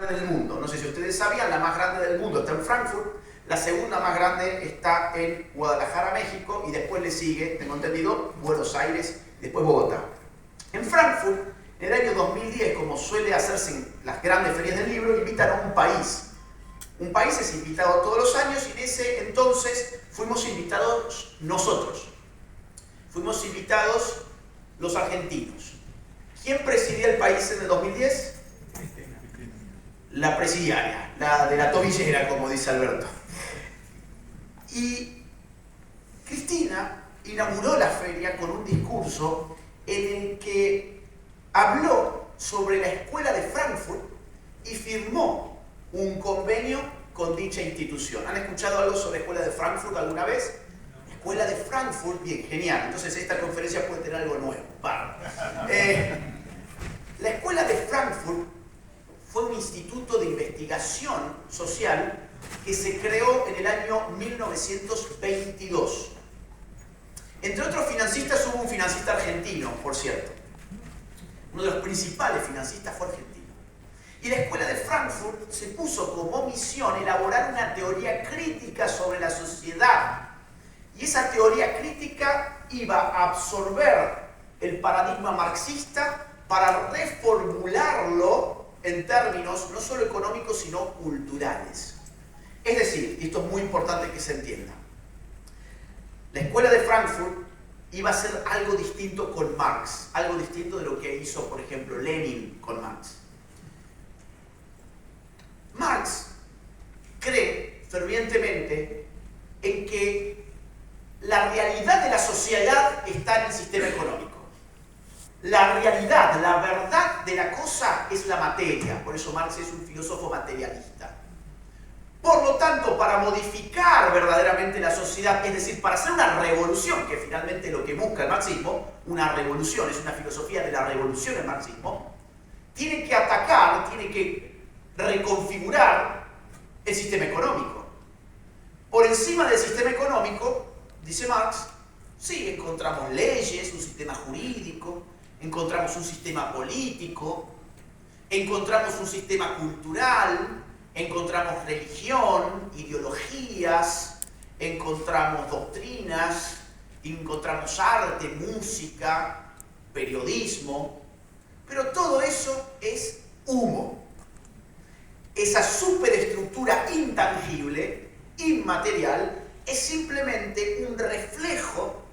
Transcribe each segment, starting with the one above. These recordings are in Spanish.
del mundo. No sé si ustedes sabían, la más grande del mundo está en Frankfurt, la segunda más grande está en Guadalajara, México, y después le sigue, tengo entendido, Buenos Aires, después Bogotá. En Frankfurt, en el año 2010, como suele hacerse en las grandes ferias del libro, invitan a un país. Un país es invitado todos los años y en ese entonces fuimos invitados nosotros. Fuimos invitados los argentinos. ¿Quién presidía el país en el 2010? La presidiaria, la de la tobillera, como dice Alberto. Y Cristina inauguró la feria con un discurso en el que habló sobre la escuela de Frankfurt y firmó un convenio con dicha institución. ¿Han escuchado algo sobre la escuela de Frankfurt alguna vez? La escuela de Frankfurt, bien, genial. Entonces esta conferencia puede tener algo nuevo. La escuela de Frankfurt fue un instituto de investigación social que se creó en el año 1922. Entre otros financistas hubo un financista argentino, por cierto. Uno de los principales financistas fue argentino. Y la escuela de Frankfurt se puso como misión elaborar una teoría crítica sobre la sociedad. Y esa teoría crítica iba a absorber el paradigma marxista para reformularlo en términos no solo económicos, sino culturales. Es decir, y esto es muy importante que se entienda, la escuela de Frankfurt iba a hacer algo distinto con Marx, algo distinto de lo que hizo, por ejemplo, Lenin con Marx. Marx cree fervientemente en que la realidad de la sociedad está en el sistema económico. La realidad, la verdad de la cosa es la materia, por eso Marx es un filósofo materialista. Por lo tanto, para modificar verdaderamente la sociedad, es decir, para hacer una revolución, que finalmente es lo que busca el marxismo, una revolución, es una filosofía de la revolución el marxismo, tiene que atacar, tiene que reconfigurar el sistema económico. Por encima del sistema económico, dice Marx, sí, encontramos leyes, un sistema jurídico, encontramos un sistema político, encontramos un sistema cultural, encontramos religión, ideologías, encontramos doctrinas, encontramos arte, música, periodismo, pero todo eso es humo. Esa superestructura intangible, inmaterial, es simplemente un reflejo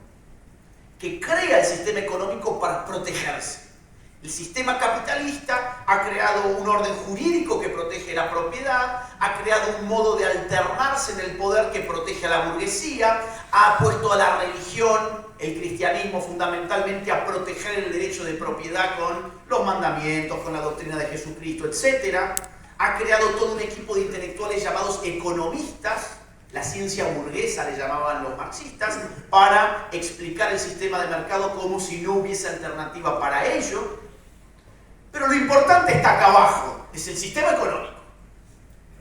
que crea el sistema económico para protegerse. El sistema capitalista ha creado un orden jurídico que protege la propiedad, ha creado un modo de alternarse en el poder que protege a la burguesía, ha puesto a la religión, el cristianismo fundamentalmente, a proteger el derecho de propiedad con los mandamientos, con la doctrina de Jesucristo, etc. Ha creado todo un equipo de intelectuales llamados economistas, la ciencia burguesa le llamaban los marxistas, para explicar el sistema de mercado como si no hubiese alternativa para ello. Pero lo importante está acá abajo, es el sistema económico.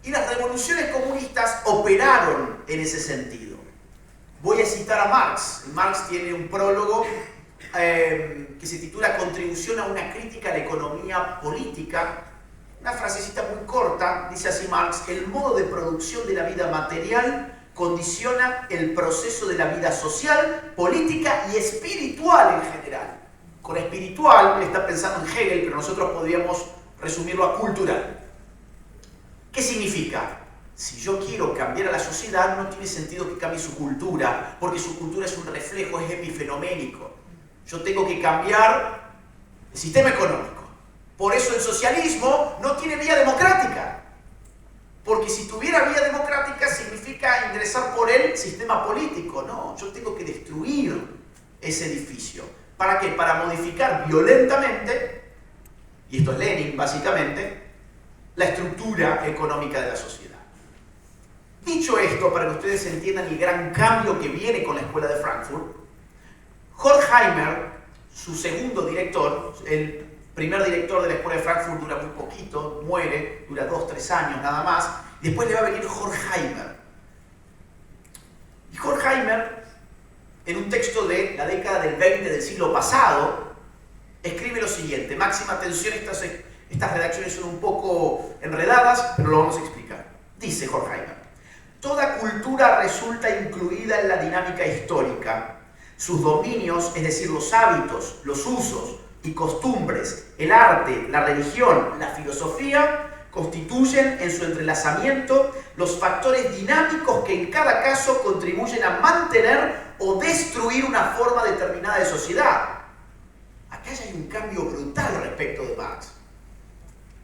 Y las revoluciones comunistas operaron en ese sentido. Voy a citar a Marx. Marx tiene un prólogo que se titula Contribución a una crítica a la economía política. Una frasecita muy corta, dice así Marx: el modo de producción de la vida material condiciona el proceso de la vida social, política y espiritual en general. Con espiritual, él está pensando en Hegel, pero nosotros podríamos resumirlo a cultural. ¿Qué significa? Si yo quiero cambiar a la sociedad, no tiene sentido que cambie su cultura, porque su cultura es un reflejo, es epifenoménico. Yo tengo que cambiar el sistema económico. Por eso el socialismo no tiene vía democrática. Porque si tuviera vía democrática significa ingresar por el sistema político. No, yo tengo que destruir ese edificio. ¿Para qué? Para modificar violentamente, y esto es Lenin básicamente, la estructura económica de la sociedad. Dicho esto, para que ustedes entiendan el gran cambio que viene con la escuela de Frankfurt, Horkheimer, su segundo director, el primer director de la escuela de Frankfurt dura muy poquito, muere, dura 2-3 años nada más, y después le va a venir Horkheimer. Y Horkheimer, en un texto de la década del 20 del siglo pasado, escribe lo siguiente: máxima atención, Estas redacciones son un poco enredadas, pero lo vamos a explicar. Dice Horkheimer: toda cultura resulta incluida en la dinámica histórica. Sus dominios, es decir, los hábitos, los usos y costumbres, el arte, la religión, la filosofía, constituyen en su entrelazamiento los factores dinámicos que en cada caso contribuyen a mantener o destruir una forma determinada de sociedad. Acá ya hay un cambio brutal respecto de Marx.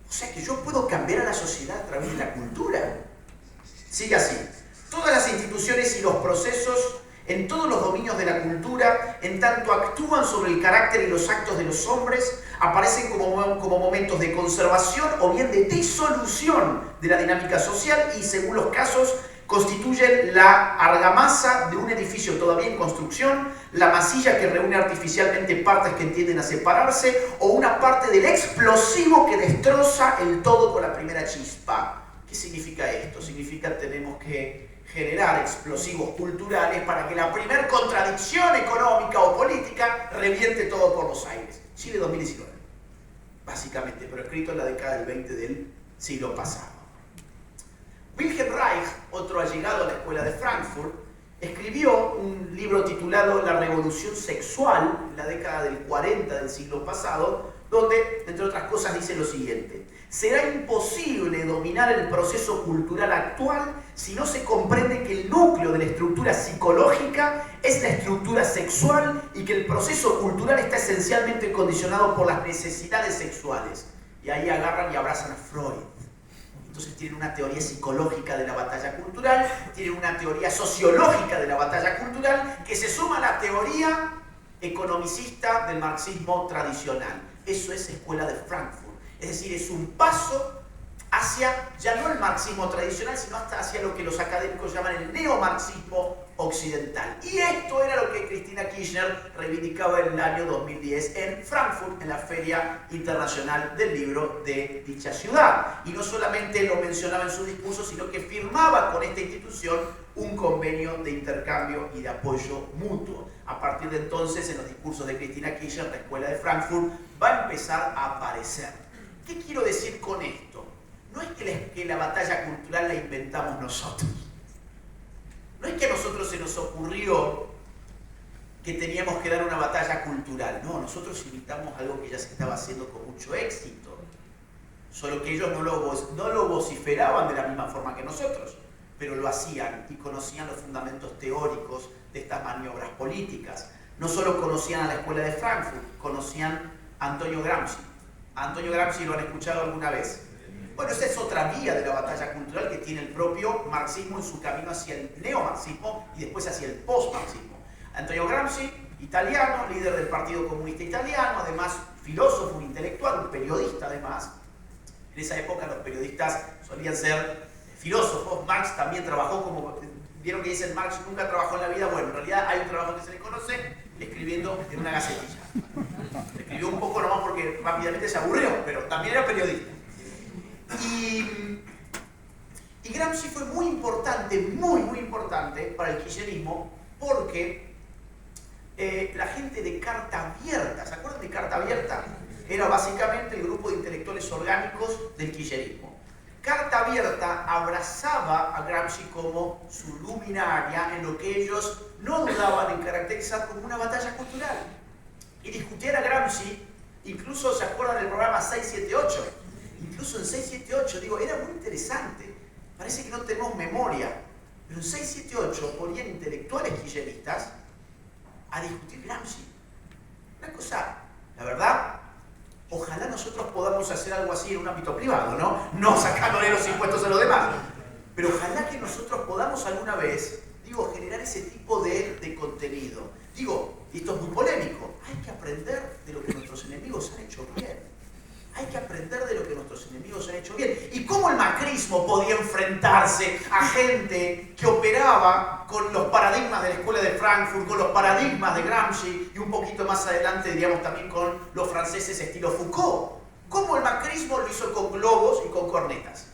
O sea que yo puedo cambiar a la sociedad a través de la cultura. Sigue así: todas las instituciones y los procesos en todos los dominios de la cultura, en tanto actúan sobre el carácter y los actos de los hombres, aparecen como momentos de conservación o bien de disolución de la dinámica social y, según los casos, constituyen la argamasa de un edificio todavía en construcción, la masilla que reúne artificialmente partes que tienden a separarse, o una parte del explosivo que destroza el todo con la primera chispa. ¿Qué significa esto? Significa que tenemos que generar explosivos culturales para que la primer contradicción económica o política reviente todo por los aires. Chile 2019, básicamente, pero escrito en la década del 20 del siglo pasado. Wilhelm Reich, otro allegado a la escuela de Frankfurt, escribió un libro titulado La Revolución Sexual, en la década del 40 del siglo pasado, donde, entre otras cosas, dice lo siguiente: será imposible dominar el proceso cultural actual si no se comprende que el núcleo de la estructura psicológica es la estructura sexual y que el proceso cultural está esencialmente condicionado por las necesidades sexuales. Y ahí agarran y abrazan a Freud. Entonces tienen una teoría psicológica de la batalla cultural, tienen una teoría sociológica de la batalla cultural que se suma a la teoría economicista del marxismo tradicional. Eso es escuela de Frankfurt. Es decir, es un paso hacia, ya no el marxismo tradicional, sino hasta hacia lo que los académicos llaman el neomarxismo occidental. Y esto era lo que Cristina Kirchner reivindicaba en el año 2010 en Frankfurt, en la Feria Internacional del Libro de dicha ciudad. Y no solamente lo mencionaba en su discurso, sino que firmaba con esta institución un convenio de intercambio y de apoyo mutuo. A partir de entonces, en los discursos de Cristina Kirchner, la Escuela de Frankfurt va a empezar a aparecer. ¿Qué quiero decir con esto? No es que la batalla cultural la inventamos nosotros. No es que a nosotros se nos ocurrió que teníamos que dar una batalla cultural. No, nosotros imitamos algo que ya se estaba haciendo con mucho éxito. Solo que ellos no lo vociferaban de la misma forma que nosotros, pero lo hacían y conocían los fundamentos teóricos de estas maniobras políticas. No solo conocían a la Escuela de Frankfurt, conocían a Antonio Gramsci. A Antonio Gramsci lo han escuchado alguna vez. Bueno, esa es otra vía de la batalla cultural que tiene el propio marxismo en su camino hacia el neomarxismo y después hacia el postmarxismo. Antonio Gramsci, italiano, líder del Partido Comunista Italiano, además filósofo, un intelectual, un periodista además. En esa época los periodistas solían ser filósofos. Marx también trabajó como... Vieron que dicen Marx nunca trabajó en la vida. Bueno, en realidad hay un trabajo que se le conoce escribiendo en una gacetilla. Escribió un poco nomás porque rápidamente se aburrió, pero también era periodista. Y Gramsci fue muy importante, muy importante para el kirchnerismo porque la gente de Carta Abierta, ¿se acuerdan de Carta Abierta? Era básicamente el grupo de intelectuales orgánicos del kirchnerismo. Carta Abierta abrazaba a Gramsci como su luminaria en lo que ellos no dudaban en caracterizar como una batalla cultural. Y discutir a Gramsci, incluso se acuerdan del programa 678, incluso en 678, digo, era muy interesante. Parece que no tenemos memoria, pero en 678 ponían intelectuales kirchneristas a discutir Gramsci. Una cosa, la verdad, ojalá nosotros podamos hacer algo así en un ámbito privado, ¿no? No sacándole los impuestos a los demás. Pero ojalá que nosotros podamos alguna vez, digo, generar ese tipo de contenido. Digo, y esto es muy polémico, hay que aprender de lo que nuestros enemigos han hecho bien. Hay que aprender de lo que nuestros enemigos han hecho bien. ¿Y cómo el macrismo podía enfrentarse a gente que operaba con los paradigmas de la Escuela de Frankfurt, con los paradigmas de Gramsci y un poquito más adelante, diríamos, también con los franceses estilo Foucault? ¿Cómo el macrismo lo hizo con globos y con cornetas?